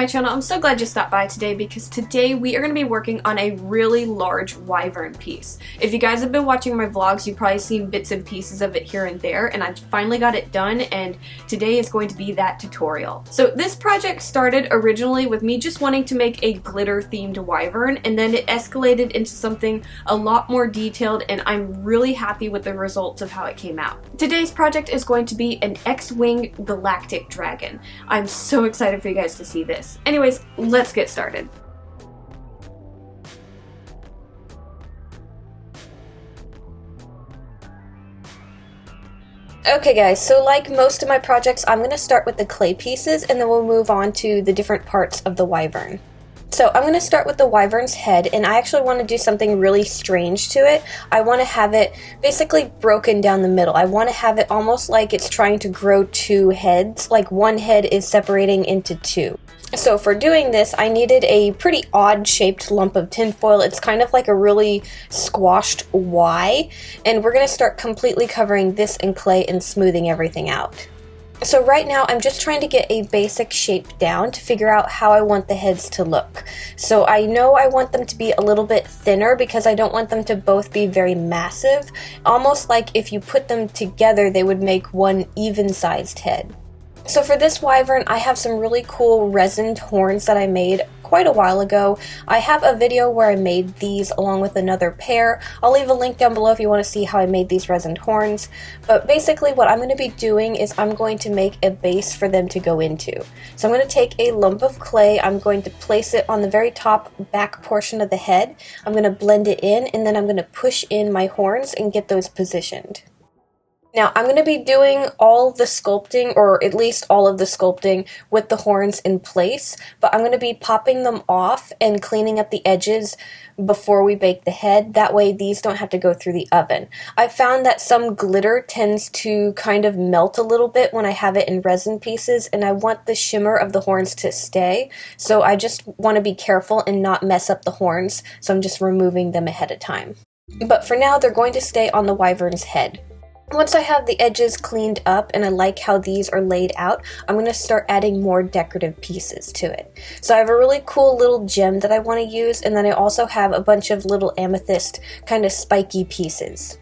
my channel. I'm so glad you stopped by today because today we are going to be working on a really large wyvern piece. If you guys have been watching my vlogs, you've probably seen bits and pieces of it here and there, and I finally got it done, and today is going to be that tutorial. So this project started originally with me just wanting to make a glitter themed wyvern, and then it escalated into something a lot more detailed, and I'm really happy with the results of how it came out. Today's project is going to be an X-Wing galactic dragon. I'm so excited for you guys to see this. Anyways, let's get started. Okay guys, so like most of my projects, I'm going to start with the clay pieces and then we'll move on to the different parts of the wyvern. So I'm going to start with the wyvern's head, and I actually want to do something really strange to it. I want to have it basically broken down the middle. I want to have it almost like it's trying to grow two heads, like one head is separating into two. So for doing this, I needed a pretty odd shaped lump of tinfoil. It's kind of like a really squashed Y, and we're going to start completely covering this in clay and smoothing everything out. So right now I'm just trying to get a basic shape down to figure out how I want the heads to look. So I know I want them to be a little bit thinner because I don't want them to both be very massive. Almost like if you put them together they would make one even-sized head. So for this wyvern I have some really cool resined horns that I made quite a while ago. I have a video where I made these along with another pair. I'll leave a link down below if you want to see how I made these resined horns. But basically what I'm going to be doing is I'm going to make a base for them to go into. So I'm going to take a lump of clay, I'm going to place it on the very top back portion of the head, I'm going to blend it in, and then I'm going to push in my horns and get those positioned. Now I'm going to be doing all the sculpting, or at least all of the sculpting, with the horns in place, but I'm going to be popping them off and cleaning up the edges before we bake the head. That way these don't have to go through the oven. I found that some glitter tends to kind of melt a little bit when I have it in resin pieces, and I want the shimmer of the horns to stay, so I just want to be careful and not mess up the horns, so I'm just removing them ahead of time. But for now they're going to stay on the wyvern's head. Once I have the edges cleaned up and I like how these are laid out, I'm going to start adding more decorative pieces to it. So I have a really cool little gem that I want to use, and then I also have a bunch of little amethyst kind of spiky pieces.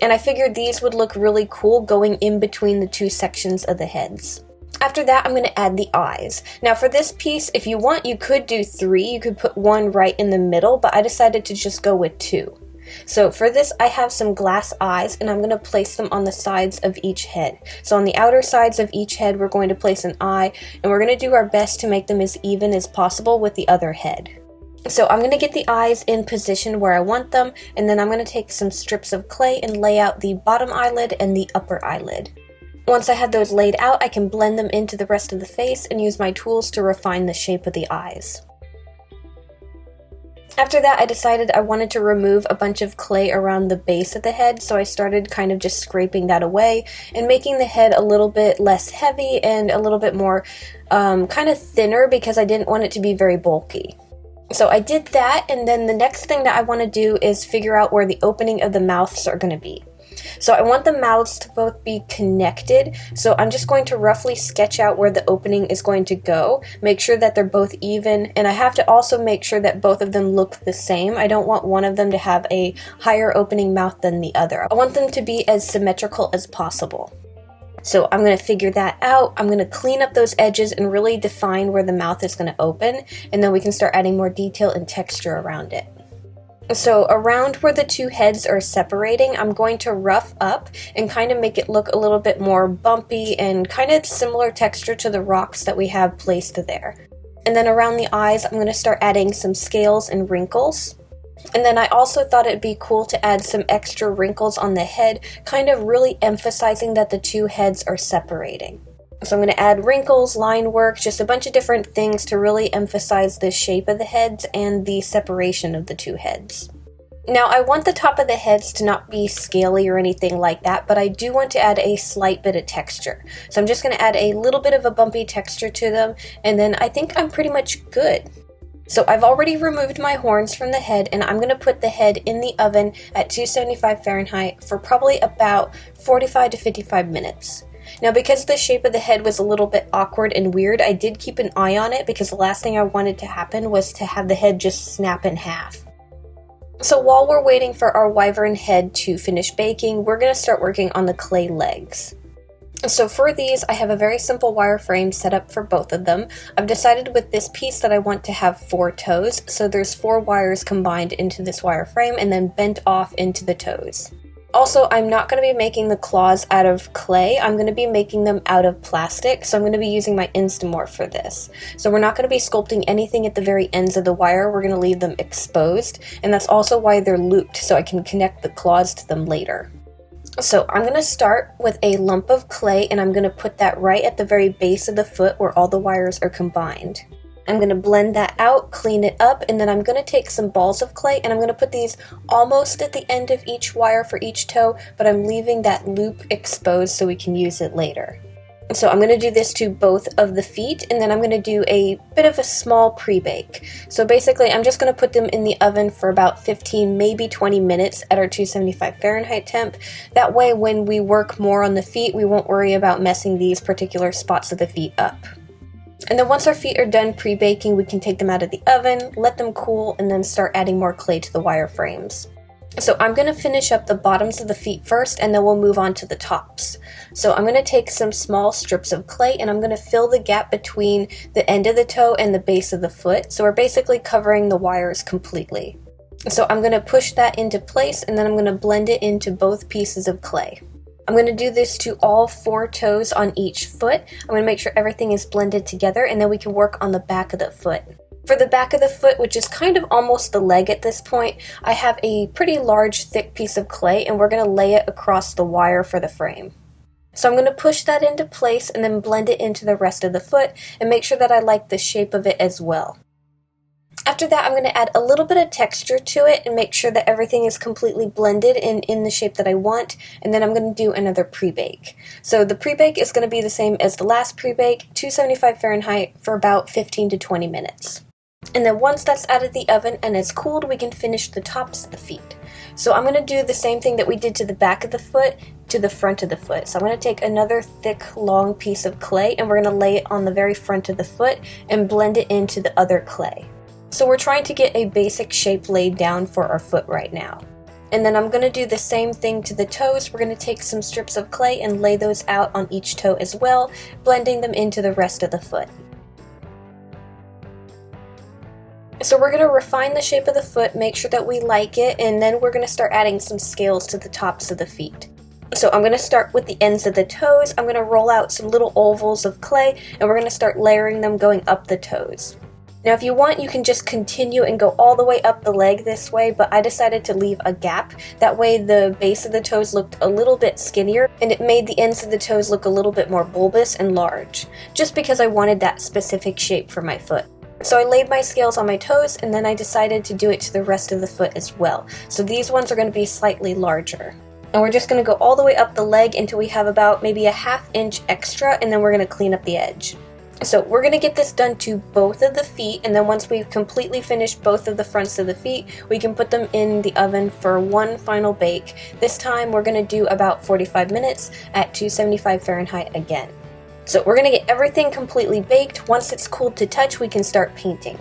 And I figured these would look really cool going in between the two sections of the heads. After that, I'm going to add the eyes. Now for this piece, if you want, you could do 3. You could put one right in the middle, but I decided to just go with 2. So for this I have some glass eyes, and I'm going to place them on the sides of each head. So on the outer sides of each head we're going to place an eye, and we're going to do our best to make them as even as possible with the other head. So I'm going to get the eyes in position where I want them, and then I'm going to take some strips of clay and lay out the bottom eyelid and the upper eyelid. Once I have those laid out, I can blend them into the rest of the face and use my tools to refine the shape of the eyes. After that, I decided I wanted to remove a bunch of clay around the base of the head, so I started kind of just scraping that away and making the head a little bit less heavy and a little bit more kind of thinner because I didn't want it to be very bulky. So I did that, and then the next thing that I want to do is figure out where the opening of the mouths are going to be. So I want the mouths to both be connected, so I'm just going to roughly sketch out where the opening is going to go, make sure that they're both even, and I have to also make sure that both of them look the same. I don't want one of them to have a higher opening mouth than the other. I want them to be as symmetrical as possible. So I'm going to figure that out. I'm going to clean up those edges and really define where the mouth is going to open, and then we can start adding more detail and texture around it. So around where the two heads are separating, I'm going to rough up and kind of make it look a little bit more bumpy and kind of similar texture to the rocks that we have placed there. And then around the eyes, I'm going to start adding some scales and wrinkles. And then I also thought it'd be cool to add some extra wrinkles on the head, kind of really emphasizing that the two heads are separating. So I'm going to add wrinkles, line work, just a bunch of different things to really emphasize the shape of the heads and the separation of the two heads. Now I want the top of the heads to not be scaly or anything like that, but I do want to add a slight bit of texture. So I'm just going to add a little bit of a bumpy texture to them, and then I think I'm pretty much good. So I've already removed my horns from the head, and I'm going to put the head in the oven at 275 Fahrenheit for probably about 45 to 55 minutes. Now because the shape of the head was a little bit awkward and weird, I did keep an eye on it because the last thing I wanted to happen was to have the head just snap in half. So while we're waiting for our wyvern head to finish baking, we're going to start working on the clay legs. So for these, I have a very simple wireframe set up for both of them. I've decided with this piece that I want to have 4 toes, so there's 4 wires combined into this wireframe and then bent off into the toes. Also, I'm not going to be making the claws out of clay, I'm going to be making them out of plastic, so I'm going to be using my Instamorph for this. So we're not going to be sculpting anything at the very ends of the wire, we're going to leave them exposed, and that's also why they're looped, so I can connect the claws to them later. So I'm going to start with a lump of clay and I'm going to put that right at the very base of the foot where all the wires are combined. I'm going to blend that out, clean it up, and then I'm going to take some balls of clay and I'm going to put these almost at the end of each wire for each toe, but I'm leaving that loop exposed so we can use it later. So I'm going to do this to both of the feet, and then I'm going to do a bit of a small pre-bake. So basically I'm just going to put them in the oven for about 15, maybe 20 minutes at our 275 Fahrenheit temp. That way when we work more on the feet, we won't worry about messing these particular spots of the feet up. And then once our feet are done pre-baking, we can take them out of the oven, let them cool, and then start adding more clay to the wireframes. So I'm going to finish up the bottoms of the feet first, and then we'll move on to the tops. So I'm going to take some small strips of clay and I'm going to fill the gap between the end of the toe and the base of the foot. So we're basically covering the wires completely. So I'm going to push that into place and then I'm going to blend it into both pieces of clay. I'm going to do this to all 4 toes on each foot. I'm going to make sure everything is blended together and then we can work on the back of the foot. For the back of the foot, which is kind of almost the leg at this point, I have a pretty large thick piece of clay and we're going to lay it across the wire for the frame. So I'm going to push that into place and then blend it into the rest of the foot and make sure that I like the shape of it as well. After that, I'm going to add a little bit of texture to it and make sure that everything is completely blended and in the shape that I want, and then I'm going to do another pre-bake. So the pre-bake is going to be the same as the last pre-bake, 275 Fahrenheit for about 15 to 20 minutes. And then once that's out of the oven and it's cooled, we can finish the tops of the feet. So I'm going to do the same thing that we did to the back of the foot to the front of the foot. So I'm going to take another thick, long piece of clay and we're going to lay it on the very front of the foot and blend it into the other clay. So we're trying to get a basic shape laid down for our foot right now. And then I'm going to do the same thing to the toes. We're going to take some strips of clay and lay those out on each toe as well, blending them into the rest of the foot. So we're going to refine the shape of the foot, make sure that we like it, and then we're going to start adding some scales to the tops of the feet. So I'm going to start with the ends of the toes. I'm going to roll out some little ovals of clay and we're going to start layering them going up the toes. Now if you want, you can just continue and go all the way up the leg this way, but I decided to leave a gap. That way the base of the toes looked a little bit skinnier and it made the ends of the toes look a little bit more bulbous and large, just because I wanted that specific shape for my foot. So I laid my scales on my toes and then I decided to do it to the rest of the foot as well. So these ones are going to be slightly larger. And we're just going to go all the way up the leg until we have about maybe a ½ inch extra, and then we're going to clean up the edge. So we're going to get this done to both of the feet, and then once we've completely finished both of the fronts of the feet, we can put them in the oven for one final bake. This time we're going to do about 45 minutes at 275 Fahrenheit again. So we're going to get everything completely baked. Once it's cooled to touch, we can start painting.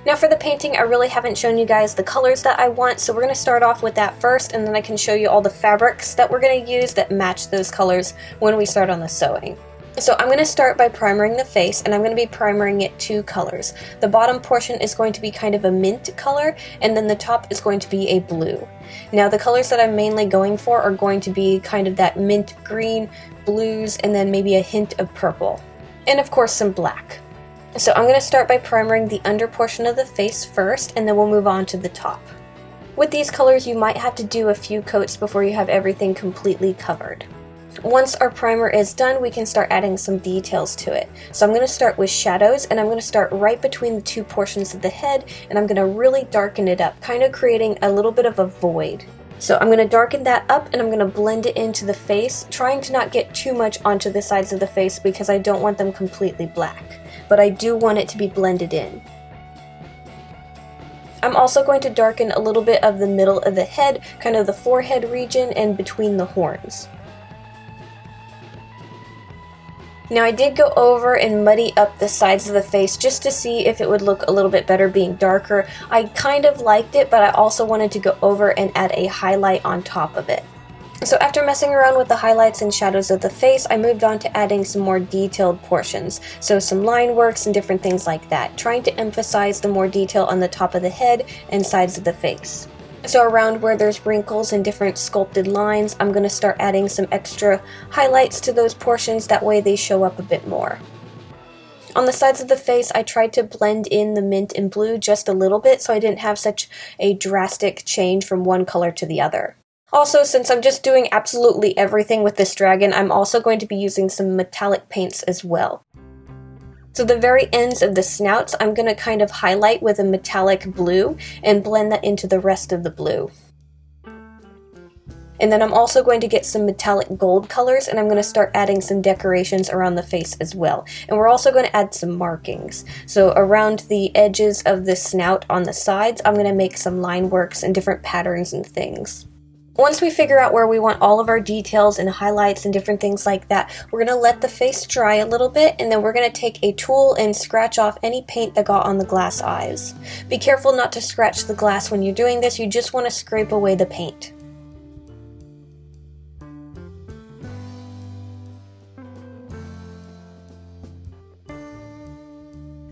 Now for the painting, I really haven't shown you guys the colors that I want, so we're going to start off with that first, and then I can show you all the fabrics that we're going to use that match those colors when we start on the sewing. So I'm going to start by primering the face, and I'm going to be primering it 2 colors. The bottom portion is going to be kind of a mint color, and then the top is going to be a blue. Now the colors that I'm mainly going for are going to be kind of that mint green, blues, and then maybe a hint of purple. And of course some black. So I'm going to start by primering the under portion of the face first, and then we'll move on to the top. With these colors, you might have to do a few coats before you have everything completely covered. Once our primer is done, we can start adding some details to it. So I'm going to start with shadows, and I'm going to start right between the 2 portions of the head, and I'm going to really darken it up, kind of creating a little bit of a void. So I'm going to darken that up and I'm going to blend it into the face, trying to not get too much onto the sides of the face because I don't want them completely black, but I do want it to be blended in. I'm also going to darken a little bit of the middle of the head, kind of the forehead region and between the horns. Now I did go over and muddy up the sides of the face just to see if it would look a little bit better being darker. I kind of liked it, but I also wanted to go over and add a highlight on top of it. So after messing around with the highlights and shadows of the face, I moved on to adding some more detailed portions. So some line works and different things like that, trying to emphasize the more detail on the top of the head and sides of the face. So around where there's wrinkles and different sculpted lines, I'm going to start adding some extra highlights to those portions, that way they show up a bit more. On the sides of the face, I tried to blend in the mint and blue just a little bit so I didn't have such a drastic change from one color to the other. Also, since I'm just doing absolutely everything with this dragon, I'm also going to be using some metallic paints as well. So the very ends of the snouts, I'm going to kind of highlight with a metallic blue and blend that into the rest of the blue. And then I'm also going to get some metallic gold colors, and I'm going to start adding some decorations around the face as well. And we're also going to add some markings. So around the edges of the snout on the sides, I'm going to make some line works and different patterns and things. Once we figure out where we want all of our details and highlights and different things like that, we're going to let the face dry a little bit, and then we're going to take a tool and scratch off any paint that got on the glass eyes. Be careful not to scratch the glass when you're doing this, you just want to scrape away the paint.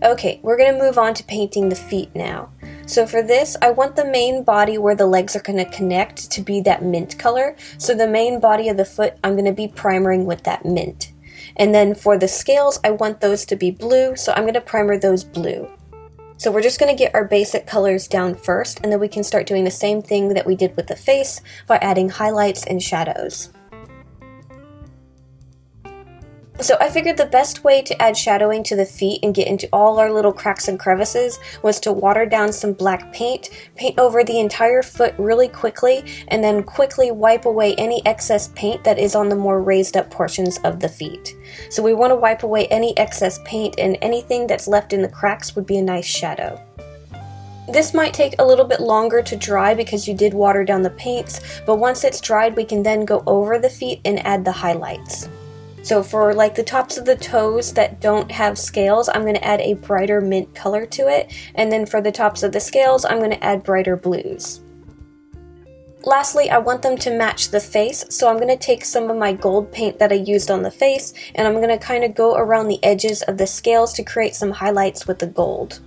Okay, we're going to move on to painting the feet now. So for this, I want the main body where the legs are going to connect to be that mint color. So the main body of the foot, I'm going to be primering with that mint. And then for the scales, I want those to be blue, so I'm going to primer those blue. So we're just going to get our basic colors down first, and then we can start doing the same thing that we did with the face by adding highlights and shadows. So I figured the best way to add shadowing to the feet and get into all our little cracks and crevices was to water down some black paint, paint over the entire foot really quickly, and then quickly wipe away any excess paint that is on the more raised up portions of the feet. So we want to wipe away any excess paint, and anything that's left in the cracks would be a nice shadow. This might take a little bit longer to dry because you did water down the paints, but once it's dried we can then go over the feet and add the highlights. So for like the tops of the toes that don't have scales, I'm going to add a brighter mint color to it, and then for the tops of the scales, I'm going to add brighter blues. Lastly, I want them to match the face, so I'm going to take some of my gold paint that I used on the face, and I'm going to kind of go around the edges of the scales to create some highlights with the gold.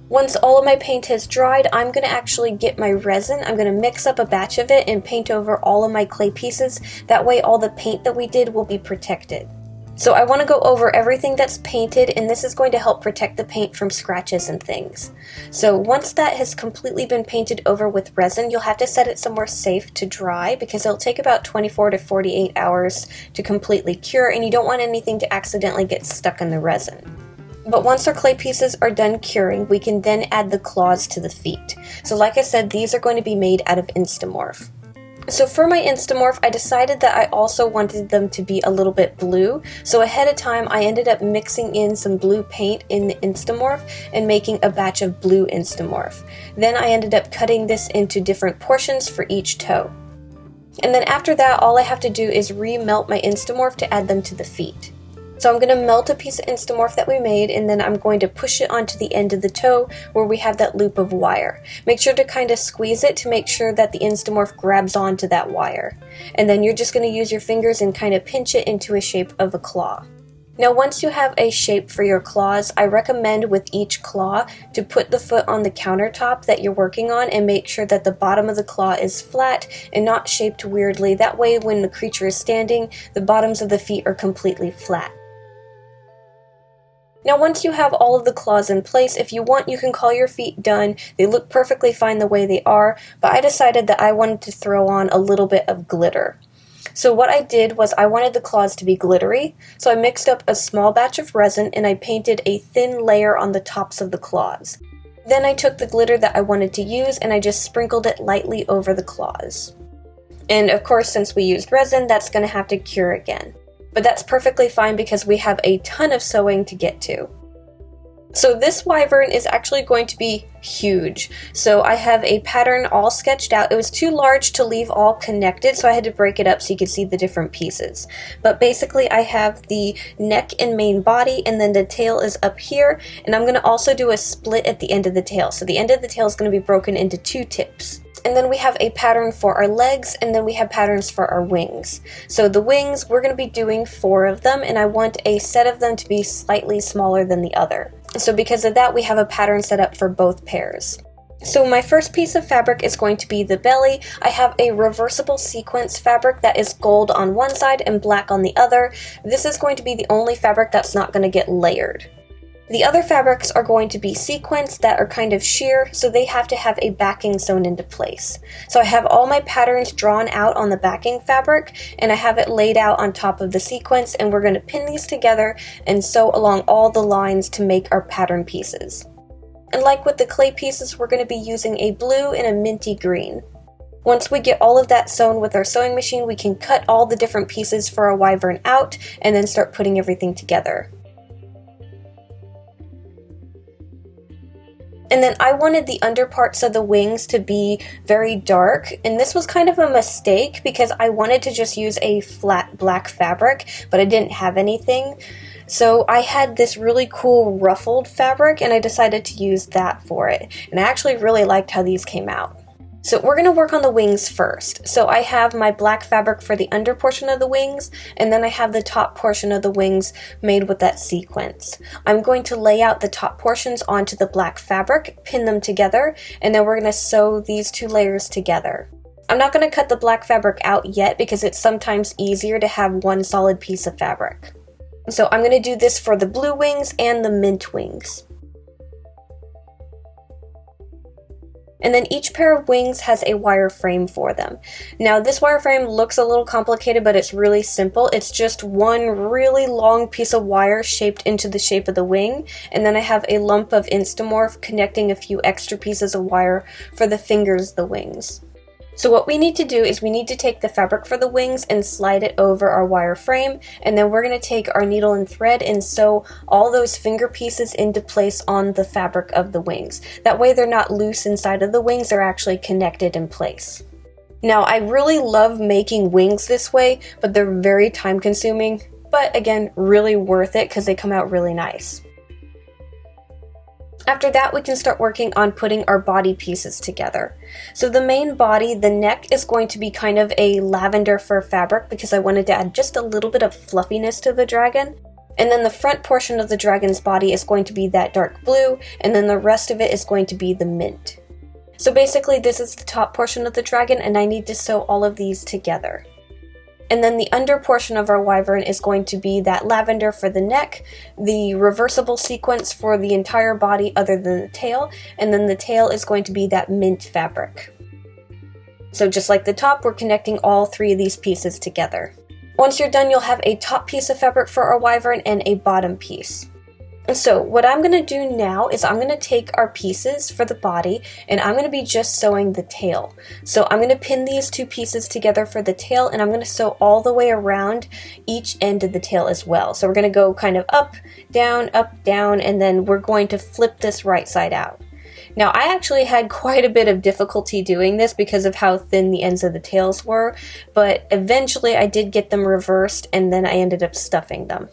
Once all of my paint has dried, I'm going to actually get my resin. I'm going to mix up a batch of it and paint over all of my clay pieces. That way all the paint that we did will be protected. So I want to go over everything that's painted, and this is going to help protect the paint from scratches and things. So once that has completely been painted over with resin, you'll have to set it somewhere safe to dry because it'll take about 24 to 48 hours to completely cure, and you don't want anything to accidentally get stuck in the resin. But once our clay pieces are done curing, we can then add the claws to the feet. So like I said, these are going to be made out of Instamorph. So for my Instamorph, I decided that I also wanted them to be a little bit blue. So ahead of time, I ended up mixing in some blue paint in the Instamorph and making a batch of blue Instamorph. Then I ended up cutting this into different portions for each toe. And then after that, all I have to do is remelt my Instamorph to add them to the feet. So I'm going to melt a piece of Instamorph that we made, and then I'm going to push it onto the end of the toe where we have that loop of wire. Make sure to kind of squeeze it to make sure that the Instamorph grabs onto that wire. And then you're just going to use your fingers and kind of pinch it into a shape of a claw. Now once you have a shape for your claws, I recommend with each claw to put the foot on the countertop that you're working on and make sure that the bottom of the claw is flat and not shaped weirdly. That way when the creature is standing, the bottoms of the feet are completely flat. Now once you have all of the claws in place, if you want you can call your feet done. They look perfectly fine the way they are, but I decided that I wanted to throw on a little bit of glitter. So what I did was I wanted the claws to be glittery, so I mixed up a small batch of resin and I painted a thin layer on the tops of the claws. Then I took the glitter that I wanted to use and I just sprinkled it lightly over the claws. And of course, since we used resin, that's going to have to cure again. But that's perfectly fine because we have a ton of sewing to get to. So this wyvern is actually going to be huge. So I have a pattern all sketched out. It was too large to leave all connected, so I had to break it up so you could see the different pieces. But basically I have the neck and main body, and then the tail is up here, and I'm going to also do a split at the end of the tail. So the end of the tail is going to be broken into two tips. And then we have a pattern for our legs, and then we have patterns for our wings. So the wings, we're going to be doing 4 of them, and I want a set of them to be slightly smaller than the other. So because of that, we have a pattern set up for both pairs. So my first piece of fabric is going to be the belly. I have a reversible sequence fabric that is gold on one side and black on the other. This is going to be the only fabric that's not going to get layered. The other fabrics are going to be sequins that are kind of sheer, so they have to have a backing sewn into place. So I have all my patterns drawn out on the backing fabric, and I have it laid out on top of the sequins, and we're going to pin these together and sew along all the lines to make our pattern pieces. And like with the clay pieces, we're going to be using a blue and a minty green. Once we get all of that sewn with our sewing machine, we can cut all the different pieces for our wyvern out and then start putting everything together. And then I wanted the underparts of the wings to be very dark, and this was kind of a mistake because I wanted to just use a flat black fabric, but I didn't have anything. So I had this really cool ruffled fabric, and I decided to use that for it. And I actually really liked how these came out. So we're going to work on the wings first. So I have my black fabric for the under portion of the wings, and then I have the top portion of the wings made with that sequence. I'm going to lay out the top portions onto the black fabric, pin them together, and then we're going to sew these 2 layers together. I'm not going to cut the black fabric out yet because it's sometimes easier to have one solid piece of fabric. So I'm going to do this for the blue wings and the mint wings. And then each pair of wings has a wire frame for them. Now this wire frame looks a little complicated, but it's really simple. It's just one really long piece of wire shaped into the shape of the wing, and then I have a lump of Instamorph connecting a few extra pieces of wire for the fingers of the wings. So what we need to do is we need to take the fabric for the wings and slide it over our wire frame, and then we're going to take our needle and thread and sew all those finger pieces into place on the fabric of the wings. That way they're not loose inside of the wings, they're actually connected in place. Now I really love making wings this way, but they're very time consuming, but again, really worth it because they come out really nice. After that, we can start working on putting our body pieces together. So the main body, the neck, is going to be kind of a lavender fur fabric because I wanted to add just a little bit of fluffiness to the dragon. And then the front portion of the dragon's body is going to be that dark blue, and then the rest of it is going to be the mint. So basically this is the top portion of the dragon, and I need to sew all of these together. And then the under portion of our wyvern is going to be that lavender for the neck, the reversible sequence for the entire body other than the tail, and then the tail is going to be that mint fabric. So just like the top, we're connecting all 3 of these pieces together. Once you're done, you'll have a top piece of fabric for our wyvern and a bottom piece. So what I'm going to do now is I'm going to take our pieces for the body, and I'm going to be just sewing the tail. So I'm going to pin these 2 pieces together for the tail, and I'm going to sew all the way around each end of the tail as well. So we're going to go kind of up, down, and then we're going to flip this right side out. Now I actually had quite a bit of difficulty doing this because of how thin the ends of the tails were, but eventually I did get them reversed, and then I ended up stuffing them.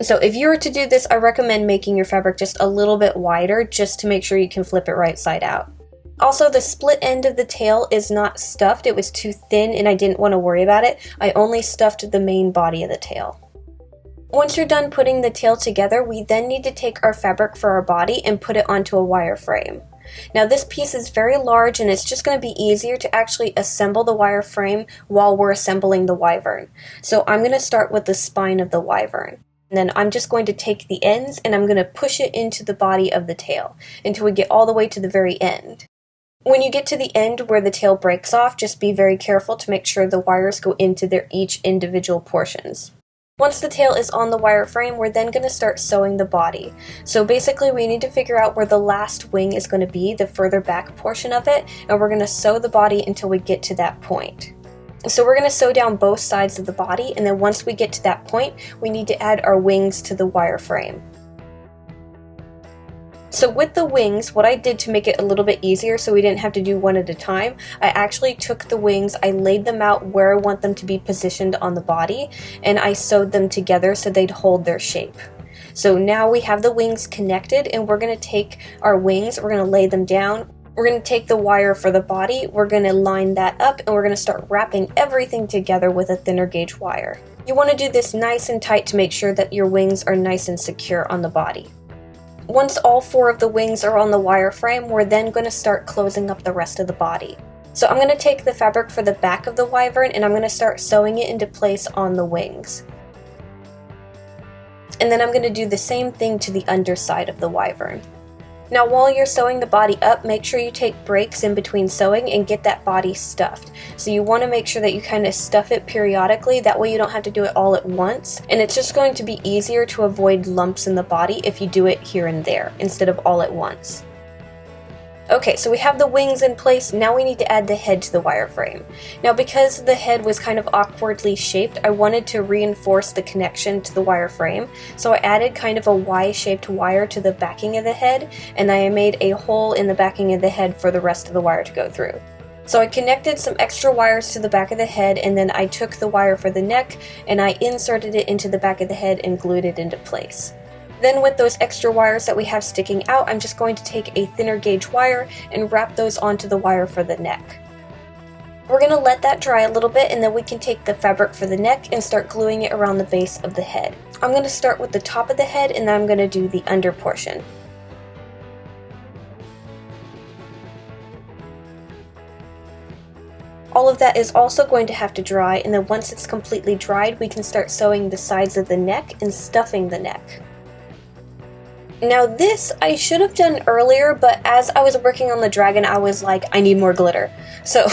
So if you were to do this, I recommend making your fabric just a little bit wider just to make sure you can flip it right side out. Also, the split end of the tail is not stuffed. It was too thin and I didn't want to worry about it. I only stuffed the main body of the tail. Once you're done putting the tail together, we then need to take our fabric for our body and put it onto a wire frame. Now this piece is very large, and it's just going to be easier to actually assemble the wire frame while we're assembling the wyvern. So I'm going to start with the spine of the wyvern. And then I'm just going to take the ends and I'm going to push it into the body of the tail until we get all the way to the very end. When you get to the end where the tail breaks off, just be very careful to make sure the wires go into their each individual portions. Once the tail is on the wire frame, we're then going to start sewing the body. So basically we need to figure out where the last wing is going to be, the further back portion of it, and we're going to sew the body until we get to that point. So we're going to sew down both sides of the body, and then once we get to that point, we need to add our wings to the wire frame. So with the wings, what I did to make it a little bit easier so we didn't have to do one at a time, I actually took the wings, I laid them out where I want them to be positioned on the body, and I sewed them together so they'd hold their shape. So now we have the wings connected, and we're going to take our wings, we're going to lay them down, we're going to take the wire for the body, we're going to line that up, and we're going to start wrapping everything together with a thinner gauge wire. You want to do this nice and tight to make sure that your wings are nice and secure on the body. Once all 4 of the wings are on the wireframe, we're then going to start closing up the rest of the body. So I'm going to take the fabric for the back of the wyvern and I'm going to start sewing it into place on the wings. And then I'm going to do the same thing to the underside of the wyvern. Now while you're sewing the body up, make sure you take breaks in between sewing and get that body stuffed. So you want to make sure that you kind of stuff it periodically, that way you don't have to do it all at once, and it's just going to be easier to avoid lumps in the body if you do it here and there instead of all at once. Okay, so we have the wings in place, now we need to add the head to the wireframe. Now because the head was kind of awkwardly shaped, I wanted to reinforce the connection to the wireframe, so I added kind of a Y-shaped wire to the backing of the head, and I made a hole in the backing of the head for the rest of the wire to go through. So I connected some extra wires to the back of the head, and then I took the wire for the neck, and I inserted it into the back of the head and glued it into place. Then with those extra wires that we have sticking out, I'm just going to take a thinner gauge wire and wrap those onto the wire for the neck. We're going to let that dry a little bit, and then we can take the fabric for the neck and start gluing it around the base of the head. I'm going to start with the top of the head, and then I'm going to do the under portion. All of that is also going to have to dry, and then once it's completely dried, we can start sewing the sides of the neck and stuffing the neck. Now this I should have done earlier, but as I was working on the dragon I was like, I need more glitter. So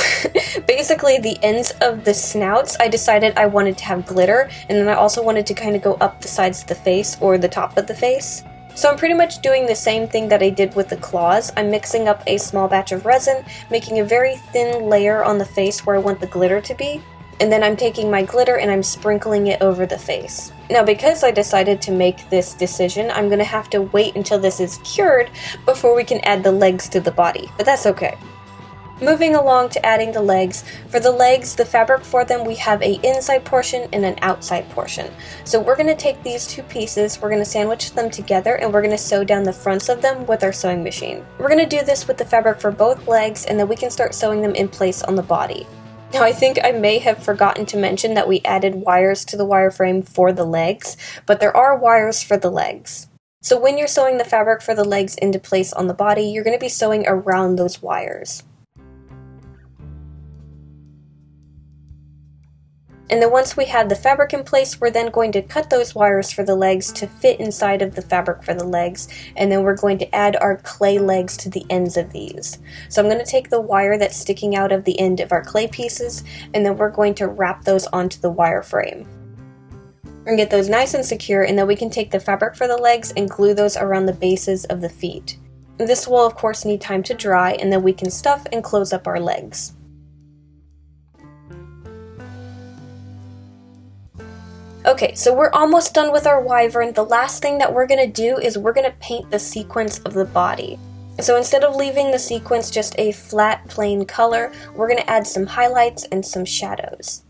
basically the ends of the snouts I decided I wanted to have glitter, and then I also wanted to kind of go up the sides of the face or the top of the face. So I'm pretty much doing the same thing that I did with the claws. I'm mixing up a small batch of resin, making a very thin layer on the face where I want the glitter to be, and then I'm taking my glitter and I'm sprinkling it over the face. Now because I decided to make this decision, I'm going to have to wait until this is cured before we can add the legs to the body, but that's okay. Moving along to adding the legs. For the legs, the fabric for them, we have an inside portion and an outside portion. So we're going to take these 2 pieces, we're going to sandwich them together, and we're going to sew down the fronts of them with our sewing machine. We're going to do this with the fabric for both legs, and then we can start sewing them in place on the body. Now I think I may have forgotten to mention that we added wires to the wireframe for the legs, but there are wires for the legs. So when you're sewing the fabric for the legs into place on the body, you're going to be sewing around those wires. And then once we have the fabric in place, we're then going to cut those wires for the legs to fit inside of the fabric for the legs, and then we're going to add our clay legs to the ends of these. So I'm going to take the wire that's sticking out of the end of our clay pieces, and then we're going to wrap those onto the wire frame. We're going to get those nice and secure, and then we can take the fabric for the legs and glue those around the bases of the feet. This will of course need time to dry, and then we can stuff and close up our legs. Okay, so we're almost done with our wyvern. The last thing that we're going to do is we're going to paint the sequence of the body. So instead of leaving the sequence just a flat, plain color, we're going to add some highlights and some shadows.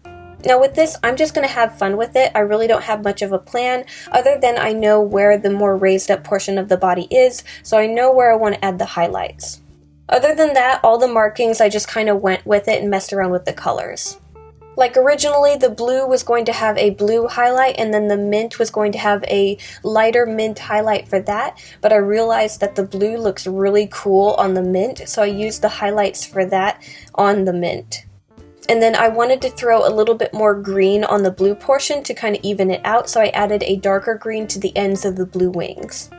Now with this, I'm just going to have fun with it. I really don't have much of a plan, other than I know where the more raised up portion of the body is, so I know where I want to add the highlights. Other than that, all the markings, I just kind of went with it and messed around with the colors. Like originally, the blue was going to have a blue highlight, and then the mint was going to have a lighter mint highlight for that, but I realized that the blue looks really cool on the mint, so I used the highlights for that on the mint. And then I wanted to throw a little bit more green on the blue portion to kind of even it out, so I added a darker green to the ends of the blue wings.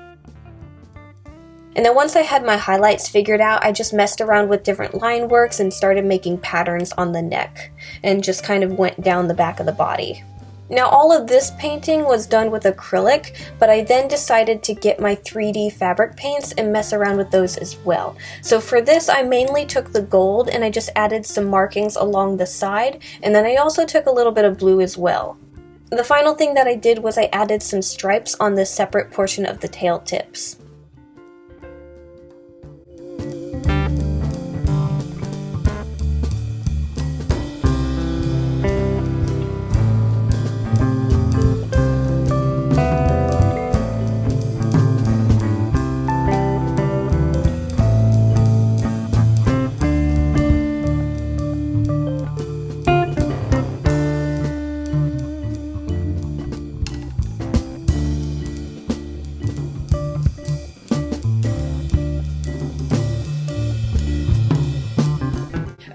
And then once I had my highlights figured out, I just messed around with different line works and started making patterns on the neck, and just kind of went down the back of the body. Now all of this painting was done with acrylic, but I then decided to get my 3D fabric paints and mess around with those as well. So for this I mainly took the gold and I just added some markings along the side, and then I also took a little bit of blue as well. The final thing that I did was I added some stripes on this separate portion of the tail tips.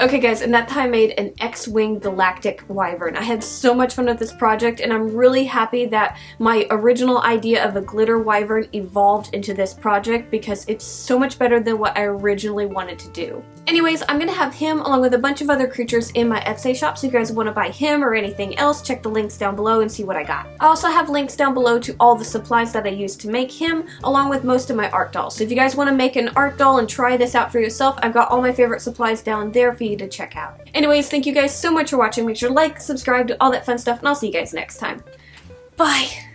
Okay guys, and that's how I made an X-Wing Galactic Wyvern. I had so much fun with this project, and I'm really happy that my original idea of a glitter wyvern evolved into this project because it's so much better than what I originally wanted to do. Anyways, I'm going to have him along with a bunch of other creatures in my Etsy shop, so if you guys want to buy him or anything else, check the links down below and see what I got. I also have links down below to all the supplies that I used to make him, along with most of my art dolls. So if you guys want to make an art doll and try this out for yourself, I've got all my favorite supplies down there for you to check out. Anyways, thank you guys so much for watching. Make sure to like, subscribe, do all that fun stuff, and I'll see you guys next time. Bye!